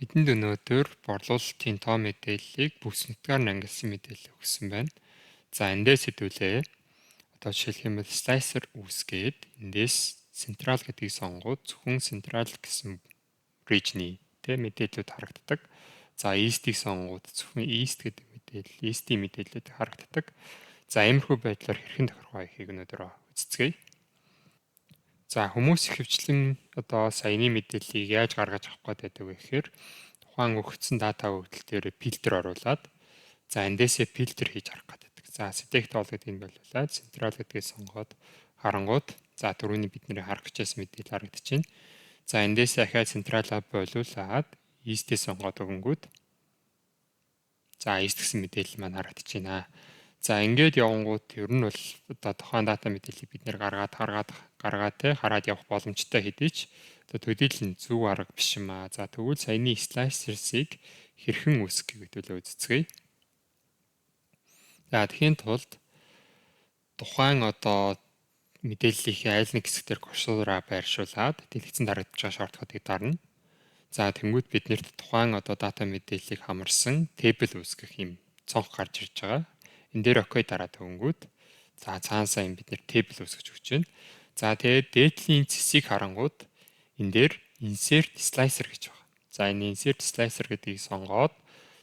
Бидэнд өнөөдөр борлуулалтын тоо мэдээллийг бүснэтгээр ангилсан мэдээлэл өгсөн байна. За эндээс хэдүүлээ. Одоо жишээлх юм бол slicer үүсгээд эндээс central гэдгийг сонгоод зөвхөн central гэсэн region-ийн мэдээллүүд харагддаг. За east-ийг сонгоод зөвхөн east гэдэг мэдээлэл, east-ийн мэдээллүүд харагддаг. За иймэрхүү байдлаар хэрхэн тохирох вэ гэхийг өнөөдөр үзцгээе. За хүмүүс ихэвчлэн одоо саяны мэдээллийг яаж гаргаж авах гэдэг вэ гэхээр тухайн өгөгдсөн дата өгөгдөл дээр фильтр оруулаад за эндээсээ фильтр хийж харах гэдэг. За select all гэдэг нь болуулаад central гэдгийг сонгоод харангууд за түрүүний бидний харах гэжсэн мэдээлэл харагдчихээн. За эндээсээ ахаад central болуулаад east-ийг сонгоод өгөнгүүд за east гэсэн мэдээлэл маань харагдчихээн. За ингээд явангууд ер нь бол одоо тухайн дата мэдээллийг бид нэр гаргаад хараад явах боломжтой хэдий ч одоо төдийлөн зөв арга биш юм аа. За тэгвэл саяны slicer-ыг хэрхэн үүсгэх гэдгийг үзцгээе. За тэхийн тулд тухайн одоо мэдээллийнхээ айл нэг хэсгээр курсораа байршуулад дэлгэцэн харагдаж байгаа шорткуудыг дарна. За тэнгууд биднэрт тухайн одоо дата мэдээллийг хамарсан тейбл үүсгэх юм цонх гарч ирж байгаа. Энэ дээр окей дараад өгөнгүүд за цаанасаа юм бид нэр тейбл үүсгэж өгч байна. За тэгээд дээдлийн цэсийг харангууд энэ дээр insert slicer гэж байна. За энэ insert slicer гэдгийг сонгоод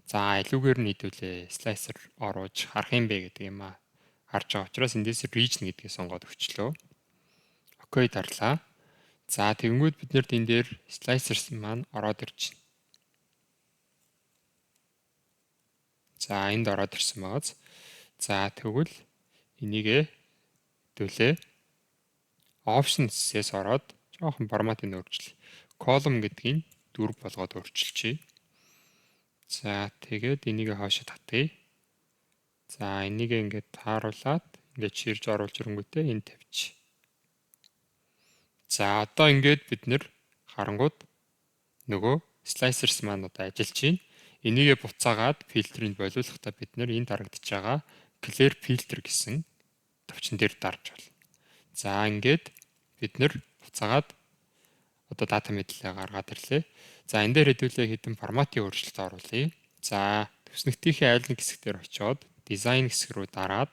за илүүгээр нь хэдүүлээ slicer оруулж харах юм бэ гэдэг юм а харж байгаа учраас эндээс region гэдгийг сонгоод өчлөө. Окей дарлаа. За тэгэнгүүт бид нарт энэ дээр slicers маань ороод ирж байна. За энд ороод ирсэн байгааз. За тэгвэл энийгээ хэдүүлээ options-ээс ороод жоохон форматыг өөрчилье. Column гэдгийг 4 болгоод өөрчилчихье. За тэгээд энийг хаашаа татъя. За энийг ингээд тааруулаад ингээд ширж оруулж ирэнгүүтээ энд тавьчих. За одоо ингээд бид нэр харангууд нөгөө slicers маань одоо ажиллаж байна. Энийгээ буцаагаад фильтрийг болиулахдаа бид нэр энд харагдаж байгаа clear filter гэсэн товчон дээр дарж байна. За ингээд бид нэр буцаагаад одоо дата мэдээлэл гаргаад ирлээ. За энэ дээр хэдүүлээ хэдэн форматын өөрчлөлт оруулъя. За төснөгтийнхээ айл нэг хэсэг дээр очиод design хэсэг рүү дараад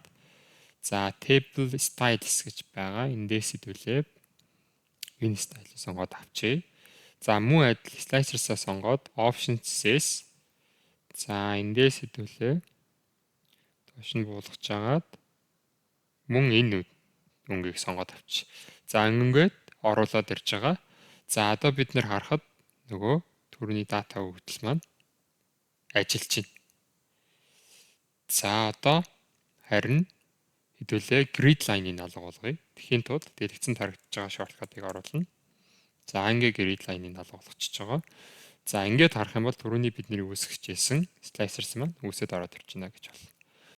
за table styles гэж байгаа. Эндээс хэдүүлээ энэ стайлыг сонгоод авчээ. За мөн адил slicer-саа сонгоод options-ээс за эндээс хэдүүлээ доош нь буулгаж агаад мөн энэ үнгийг сонгоод авчи. За ингээд оруулаад ирж байгаа. За одоо бид нэр харахад нөгөө түрүүний дата өгөгдөл маань ажиллаж байна. За одоо харин хэдүүлээ grid line-ыг алга болгоё. Тэхийн тулд дэлгэцэнд харагдаж байгаа шорткуудыг оруулна. За ингээд grid line-ыг алга болгочихж байгаа. За ингээд харах юм бол түрүүний бидний үүсгэж байсан slicers маань үүсэт ороод ирж байна гэж байна.